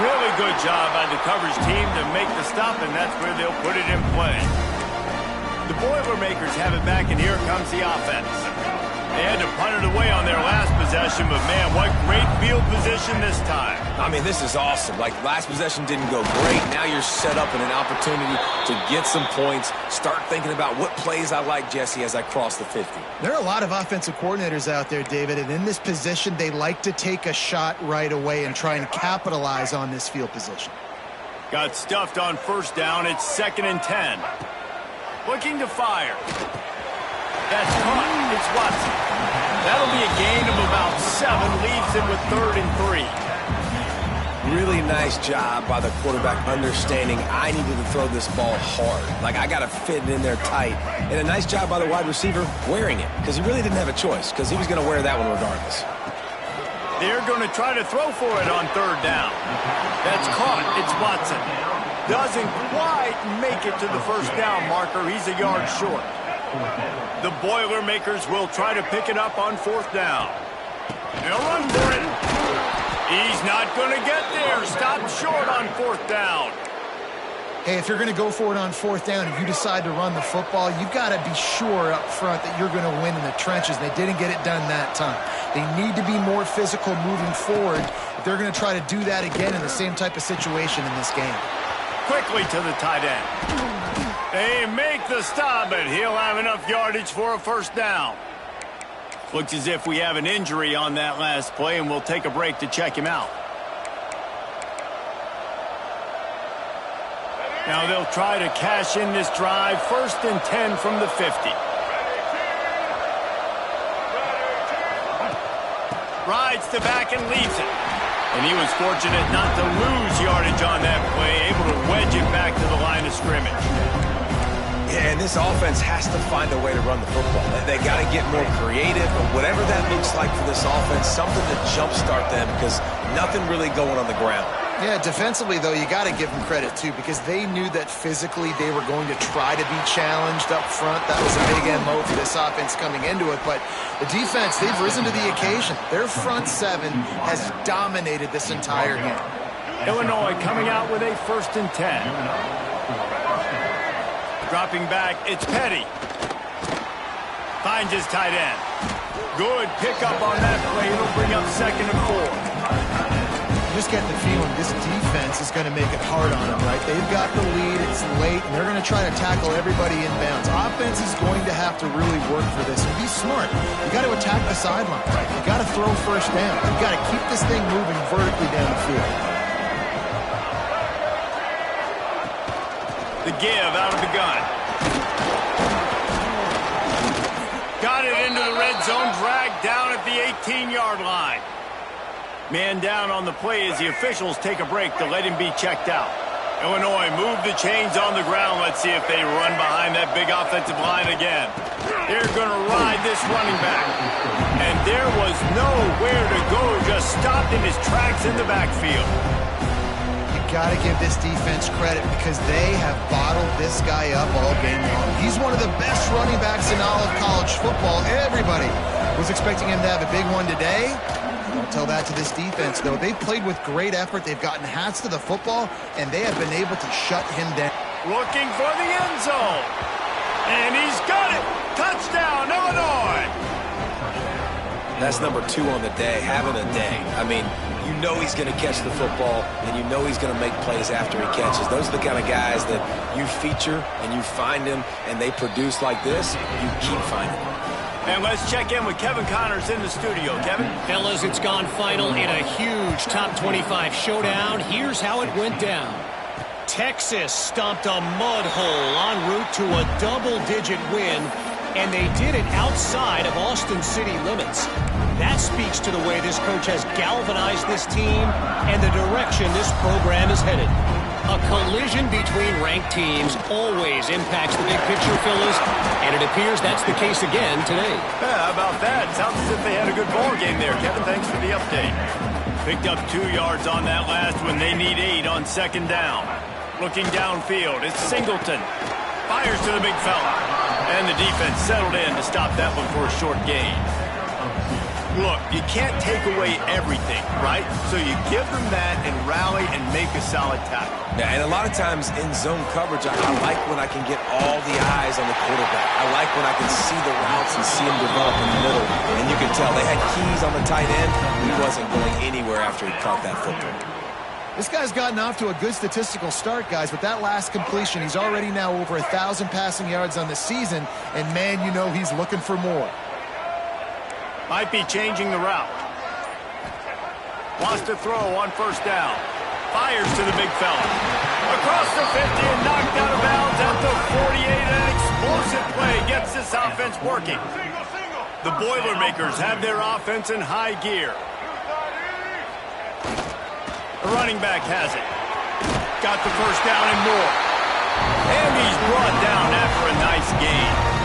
Really good job by the coverage team to make the stop, and that's where they'll put it in play. The Boilermakers have it back, and here comes the offense. They had to punt it away on their last possession, but man, what great field position this time. I mean, this is awesome. Like, last possession didn't go great. Now you're set up in an opportunity to get some points. Start thinking about what plays I like, Jesse, as I cross the 50. There are a lot of offensive coordinators out there, David, and in this position, they like to take a shot right away and try and capitalize on this field position. Got stuffed on first down. It's 2nd and 10. Looking to fire. That's caught. It's Watson. That'll be a gain of about 7. Leaves him with 3rd and 3. Really nice job by the quarterback understanding I needed to throw this ball hard. Like, I got to fit it in there tight. And a nice job by the wide receiver wearing it, because he really didn't have a choice, because he was going to wear that one regardless. They're going to try to throw for it on 3rd down. That's caught. It's Watson. Doesn't quite make it to the first down marker. He's a yard short. The Boilermakers will try to pick it up on 4th down. They'll run for it. He's not going to get there. Stopped short on 4th down. Hey, if you're going to go for it on 4th down and you decide to run the football, you've got to be sure up front that you're going to win in the trenches. They didn't get it done that time. They need to be more physical moving forward if they're going to try to do that again in the same type of situation in this game. Quickly to the tight end. They make the stop, but he'll have enough yardage for a first down. Looks as if we have an injury on that last play, and we'll take a break to check him out. Now they'll try to cash in this drive. 1st and 10 from the 50. Rides to back and leaves it. And he was fortunate not to lose yardage on that play, able to wedge it back to the line of scrimmage. Yeah, and this offense has to find a way to run the football. They got to get more creative, but whatever that looks like for this offense, something to jumpstart them, because nothing really going on the ground. Yeah, defensively, though, you got to give them credit, too, because they knew that physically they were going to try to be challenged up front. That was a big MO for this offense coming into it. But the defense, they've risen to the occasion. Their front 7 has dominated this entire game. Illinois coming out with a 1st and 10. Dropping back, it's Petty. Finds his tight end. Good pickup on that play. It'll bring up 2nd and 4. You just get the feeling this defense is going to make it hard on them, right? They've got the lead, it's late, and they're going to try to tackle everybody inbounds. Offense is going to have to really work for this and be smart. You got to attack the sideline. You got to throw first down. You got to keep this thing moving vertically down the field. The give out of the gun. Got it into the red zone, dragged down at the 18-yard line. Man down on the play as the officials take a break to let him be checked out. Illinois move the chains on the ground. Let's see if they run behind that big offensive line again. They're going to ride this running back. And there was nowhere to go, just stopped in his tracks in the backfield. You got to give this defense credit because they have bottled this guy up all game long. He's one of the best running backs in all of college football. Everybody was expecting him to have a big one today. Don't tell that to this defense, though. They've played with great effort. They've gotten hats to the football, and they have been able to shut him down. Looking for the end zone. And he's got it. Touchdown, Illinois. That's number 2 on the day, having a day. I mean, you know he's going to catch the football, and you know he's going to make plays after he catches. Those are the kind of guys that you feature, and you find them, and they produce like this, you keep finding them. And let's check in with Kevin Connors in the studio. Kevin? Fellas, it's gone final in a huge top 25 showdown. Here's how it went down. Texas stomped a mud hole en route to a double-digit win, and they did it outside of Austin city limits. That speaks to the way this coach has galvanized this team and the direction this program is headed. A collision between ranked teams always impacts the big picture, fellas, and it appears that's the case again today. Yeah, how about that? Sounds as if they had a good ball game there. Kevin, thanks for the update. Picked up 2 yards on that last one. They need 8 on 2nd down. Looking downfield, it's Singleton. Fires to the big fella. And the defense settled in to stop that one for a short gain. Look, you can't take away everything, right? So you give them that and rally and make a solid tackle. Yeah, and a lot of times in zone coverage, I like when I can get all the eyes on the quarterback. I like when I can see the routes and see him develop in the middle. And you can tell they had keys on the tight end. He wasn't going anywhere after he caught that football. This guy's gotten off to a good statistical start, guys. With that last completion, he's already now over 1,000 passing yards on the season. And, man, you know he's looking for more. Might be changing the route. Wants to throw on first down. Fires to the big fella. Across the 50 and knocked out of bounds at the 48. An explosive play gets this offense working. The Boilermakers have their offense in high gear. The running back has it. Got the first down and more. And he's brought down after a nice gain.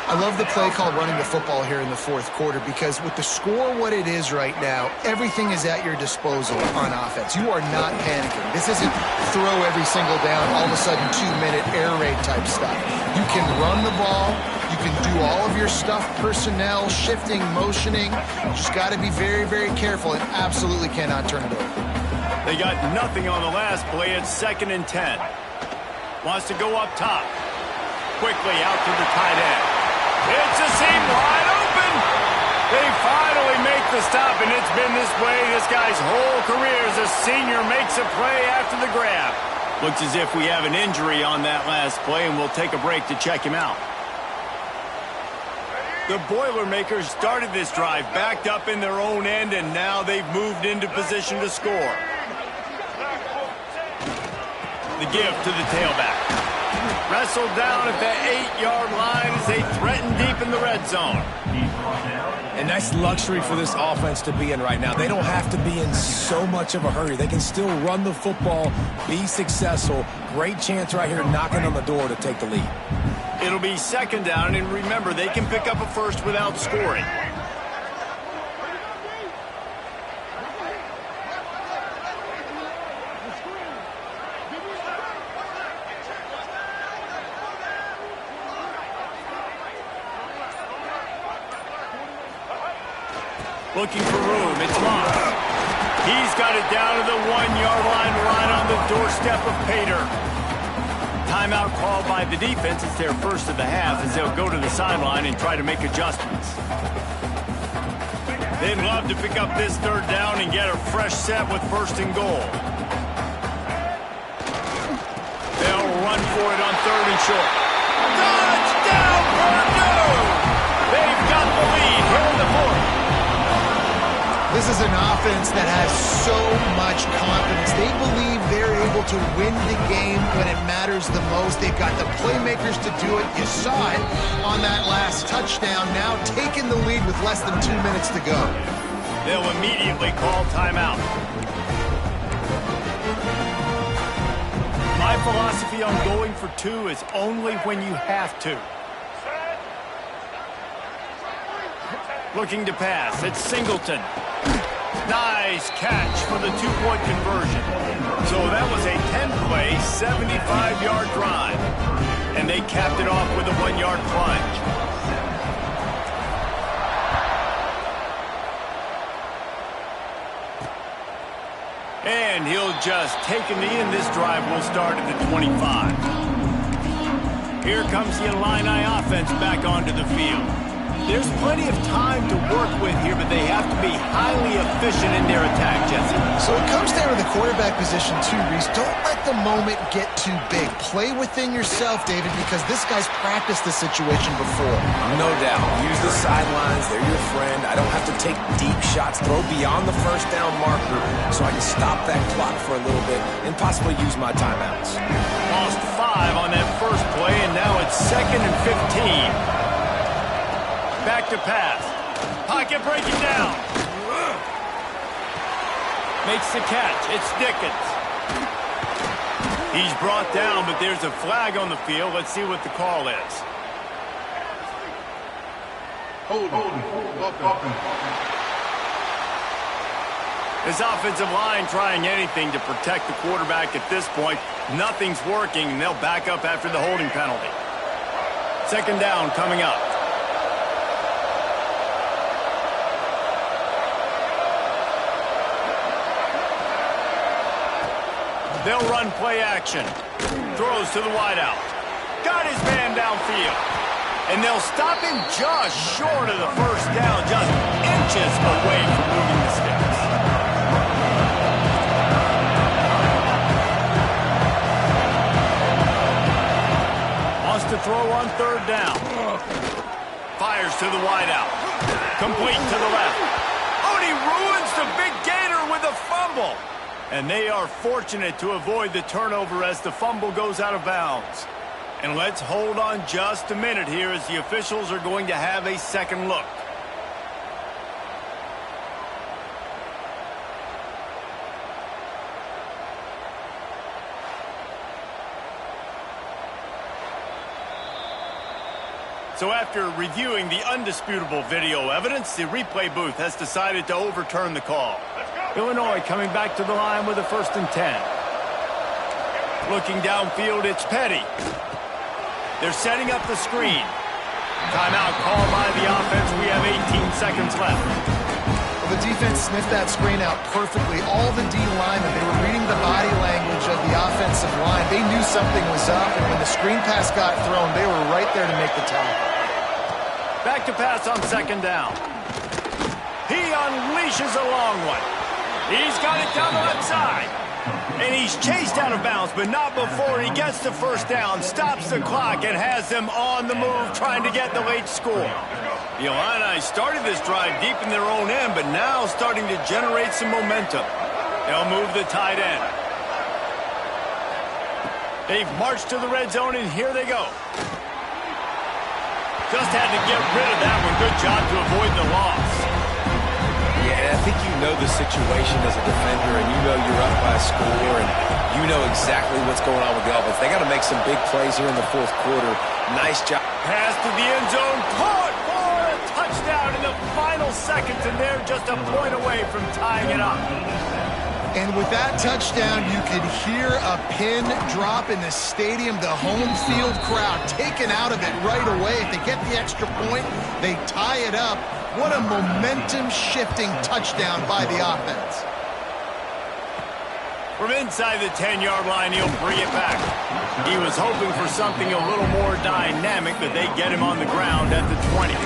I love the play called running the football here in the fourth quarter because with the score what it is right now, everything is at your disposal on offense. You are not panicking. This isn't throw every single down, all of a sudden 2-minute air raid type stuff. You can run the ball. You can do all of your stuff, personnel, shifting, motioning. You just got to be very, very careful and absolutely cannot turn it over. They got nothing on the last play. It's 2nd and 10. Wants to go up top. Quickly out to the tight end. It's a seam wide open. They finally make the stop, and it's been this way this guy's whole career as a senior makes a play after the grab. Looks as if we have an injury on that last play, and we'll take a break to check him out. The Boilermakers started this drive backed up in their own end, and now they've moved into position to score. The give to the tailback. Wrestled down at the 8-yard line as they threaten deep in the red zone. And that's luxury for this offense to be in right now. They don't have to be in so much of a hurry. They can still run the football, be successful. Great chance right here knocking on the door to take the lead. It'll be 2nd down, and remember, they can pick up a first without scoring. Looking for room. It's locked. He's got it down to the 1-yard line right on the doorstep of Pater. Timeout called by the defense. It's their first of the half as they'll go to the sideline and try to make adjustments. They'd love to pick up this 3rd down and get a fresh set with 1st and goal. They'll run for it on 3rd and short. Touchdown, Purdue! They've got the lead here in the 4th. This is an offense that has so much confidence. They believe they're able to win the game when it matters the most. They've got the playmakers to do it. You saw it on that last touchdown. Now taking the lead with less than 2 minutes to go. They'll immediately call timeout. My philosophy on going for 2 is only when you have to. Looking to pass. It's Singleton. Nice catch for the 2-point conversion. So that was a 10-play, 75-yard drive. And they capped it off with a 1-yard plunge. And he'll just take a knee, and this drive will start at the 25. Here comes the Illini offense back onto the field. There's plenty of time to work with here, but they have to be highly efficient in their attack, Jesse. So it comes down to the quarterback position too, Reese. Don't let the moment get too big. Play within yourself, David, because this guy's practiced this situation before. No doubt. Use the sidelines. They're your friend. I don't have to take deep shots. Throw beyond the 1st down marker so I can stop that clock for a little bit and possibly use my timeouts. Lost 5 on that first play, and now it's 2nd and 15. Back to pass. Pocket breaking down. Makes the catch. It's Dickens. He's brought down, but there's a flag on the field. Let's see what the call is. Hold. His offensive line trying anything to protect the quarterback at this point. Nothing's working, and they'll back up after the holding penalty. 2nd down coming up. They'll run play action. Throws to the wideout. Got his man downfield. And they'll stop him just short of the first down, just inches away from moving the sticks. Wants to throw on third down. Fires to the wideout. Complete to the left. Oh, and he ruins the big gator with a fumble. And they are fortunate to avoid the turnover as the fumble goes out of bounds. And let's hold on just a minute here as the officials are going to have a second look. So after reviewing the undisputable video evidence, the replay booth has decided to overturn the call. Illinois coming back to the line with a 1st and 10. Looking downfield, it's Petty. They're setting up the screen. Timeout called by the offense. We have 18 seconds left. Well, the defense sniffed that screen out perfectly. All the D linemen, they were reading the body language of the offensive line. They knew something was up, and when the screen pass got thrown, they were right there to make the tackle. Back to pass on 2nd down. He unleashes a long one. He's got it down the left side. And he's chased out of bounds, but not before he gets the 1st down, stops the clock, and has them on the move trying to get the late score. The Illini started this drive deep in their own end, but now starting to generate some momentum. They'll move the tight end. They've marched to the red zone, and here they go. Just had to get rid of that one. Good job to avoid the loss. Yeah, and I think you know the situation as a defender, and you know you're up by a score, and you know exactly what's going on with the offense. They got to make some big plays here in the 4th quarter. Nice job. Pass to the end zone. Caught for a touchdown in the final seconds, and they're just a point away from tying it up. And with that touchdown, you could hear a pin drop in the stadium. The home field crowd taken out of it right away. If they get the extra point, they tie it up. What a momentum-shifting touchdown by the offense. From inside the 10-yard line, he'll bring it back. He was hoping for something a little more dynamic, but they get him on the ground at the 20.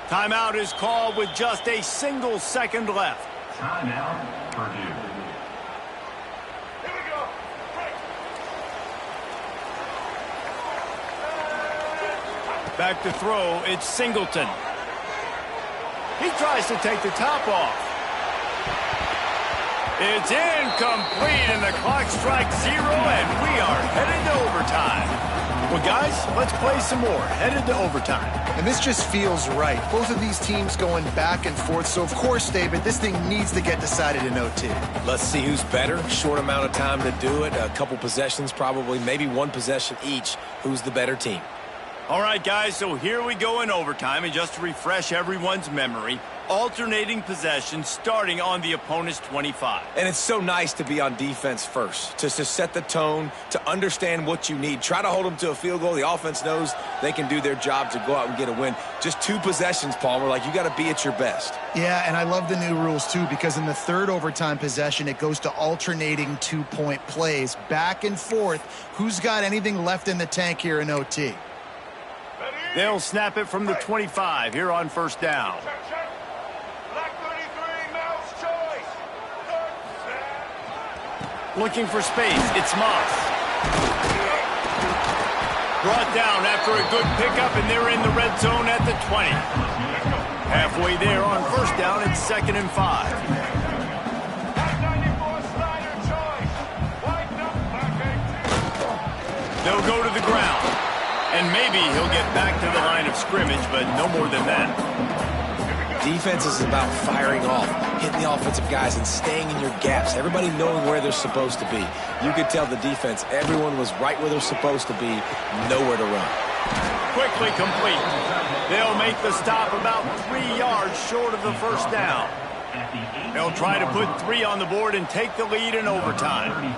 Timeout is called with just a single second left. Timeout, Purdue. Here we go. Back to throw, it's Singleton. He tries to take the top off. It's incomplete, and the clock strikes 0, and we are headed to overtime. Well, guys, let's play some more. Headed to overtime. And this just feels right. Both of these teams going back and forth. So, of course, David, this thing needs to get decided in OT. Let's see who's better. Short amount of time to do it. A couple possessions probably, maybe one possession each. Who's the better team? All right, guys, so here we go in overtime. And just to refresh everyone's memory, alternating possessions starting on the opponent's 25. And it's so nice to be on defense first, just to set the tone, to understand what you need. Try to hold them to a field goal. The offense knows they can do their job to go out and get a win. Just 2 possessions, Palmer, like you got to be at your best. Yeah, and I love the new rules, too, because in the 3rd overtime possession, it goes to alternating 2-point plays. Back and forth. Who's got anything left in the tank here in OT? They'll snap it from the 25 here on 1st down. Looking for space, it's Moss. Brought down after a good pickup, and they're in the red zone at the 20. Halfway there on 1st down, it's 2nd and 5. They'll go to the ground. And maybe he'll get back to the line of scrimmage, but no more than that. Defense is about firing off, hitting the offensive guys, and staying in your gaps. Everybody knowing where they're supposed to be. You could tell the defense, everyone was right where they're supposed to be, nowhere to run. Quickly complete. They'll make the stop about 3 yards short of the 1st down. They'll try to put 3 on the board and take the lead in overtime.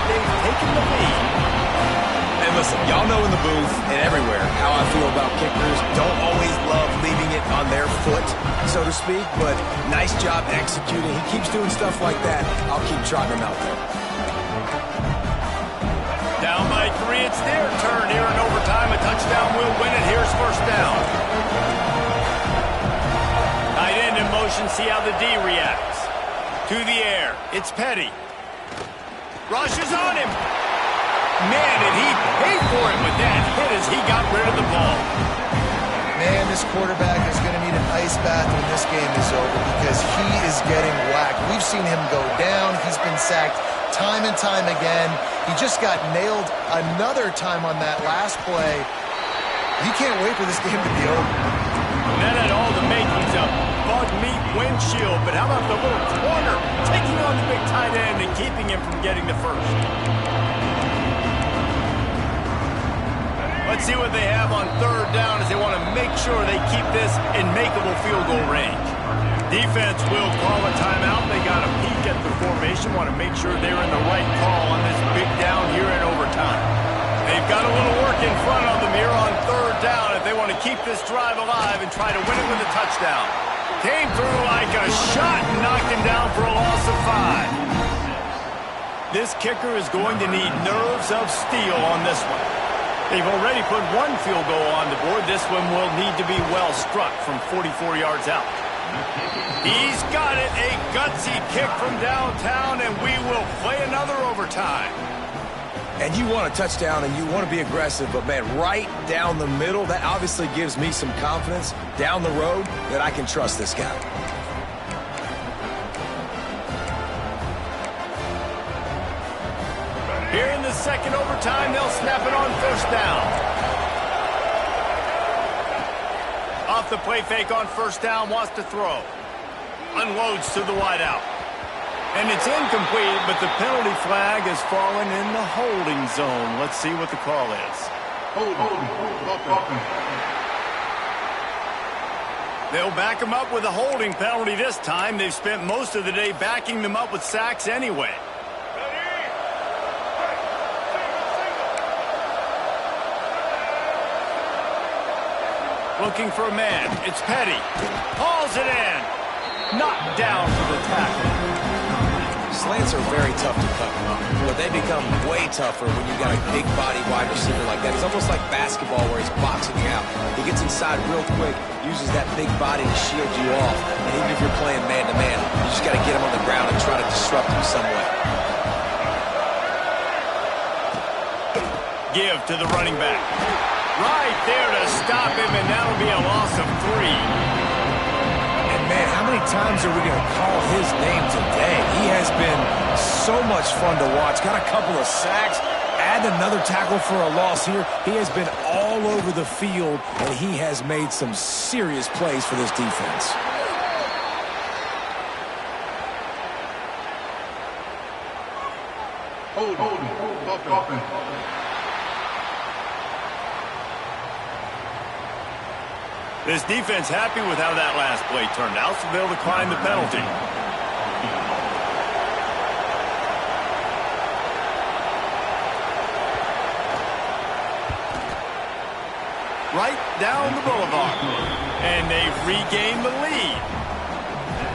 They've taken the lead. And listen, y'all know in the booth and everywhere how I feel about kickers. Don't always love leaving it on their foot, so to speak, but nice job executing. He keeps doing stuff like that. I'll keep trotting him out there. Down by 3, it's their turn here in overtime. A touchdown will win it. Here's first down. Tight end in motion. See how the D reacts. To the air. It's Petty. Rushes on him. Man, did he pay for it with that hit as he got rid of the ball. Man, this quarterback is going to need an ice bath when this game is over because he is getting whacked. We've seen him go down. He's been sacked time and time again. He just got nailed another time on that last play. He can't wait for this game to be over. That had all the makings of bug meat windshield, but how about the little corner taking on the big tight end and keeping him from getting the first? Let's see what they have on third down as they want to make sure they keep this in makeable field goal range. Defense will call a timeout. They got a peek at the formation, want to make sure they're in the right call on this big down here in overtime. They've got a little work in front of them here on third down if they want to keep this drive alive and try to win it with a touchdown. Came through like a shot and knocked him down for a loss of 5. This kicker is going to need nerves of steel on this one. They've already put 1 field goal on the board. This one will need to be well struck from 44 yards out. He's got it, a gutsy kick from downtown, and we will play another overtime. And you want a touchdown and you want to be aggressive, but man, right down the middle, that obviously gives me some confidence down the road that I can trust this guy. Here in the second overtime, they'll snap it on first down. Off the play fake on first down, wants to throw. Unloads to the wideout. And it's incomplete, but the penalty flag has fallen in the holding zone. Let's see what the call is. They'll back him up with a holding penalty this time. They've spent most of the day backing them up with sacks anyway. Looking for a man. It's Petty. Hauls it in. Knocked down for the tackle. Slants are very tough to cut, but they become way tougher when you got a big body wide receiver like that. It's almost like basketball where he's boxing you out. He gets inside real quick, uses that big body to shield you off. And even if you're playing man-to-man, you just got to get him on the ground and try to disrupt him some way. Give to the running back. Right there to stop him, and that'll be a loss of 3. Man, how many times are we going to call his name today? He has been so much fun to watch. Got a couple of sacks. Add another tackle for a loss here. He has been all over the field, and he has made some serious plays for this defense. This defense happy with how that last play turned out, so they'll decline the penalty. Right down the boulevard. And they've regained the lead.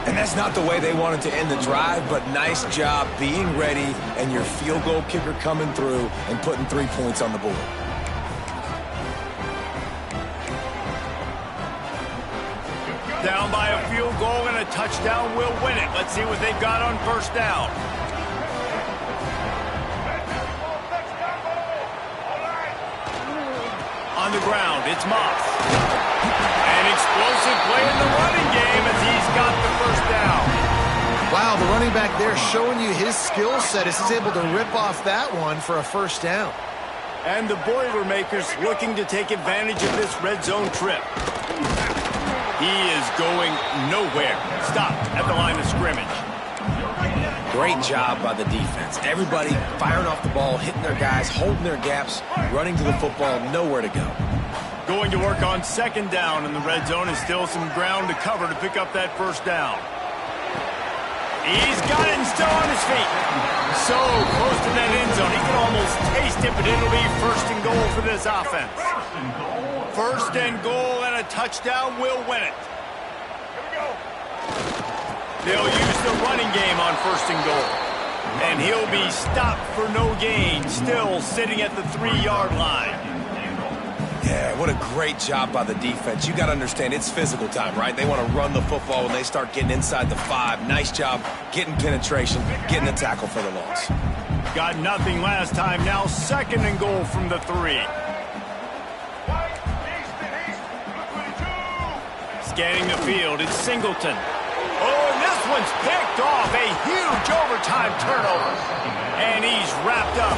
And that's not the way they wanted to end the drive, but nice job being ready and your field goal kicker coming through and putting 3 points on the board. Down by a field goal and a touchdown will win it. Let's see what they've got on first down. On the ground, it's Moss. An explosive play in the running game as he's got the first down. Wow, the running back there showing you his skill set as he's able to rip off that one for a first down. And the Boilermakers looking to take advantage of this red zone trip. He is going nowhere. Stop at the line of scrimmage. Great job by the defense. Everybody firing off the ball, hitting their guys, holding their gaps, running to the football, nowhere to go. Going to work on second down in the red zone, and still some ground to cover to pick up that first down. He's got it and still on his feet. So close to that end zone. He can almost taste it, but it'll be first and goal for this offense. First and goal, and a touchdown will win it. They'll use the running game on first and goal. And he'll be stopped for no gain, still sitting at the 3-yard line. Yeah, what a great job by the defense. You got to understand, it's physical time, right? They want to run the football when they start getting inside the 5. Nice job getting penetration, getting the tackle for the loss. Got nothing last time. Now second and goal from the 3. Scanning the field, it's Singleton. Oh, and this one's picked off. A huge overtime turnover. And he's wrapped up.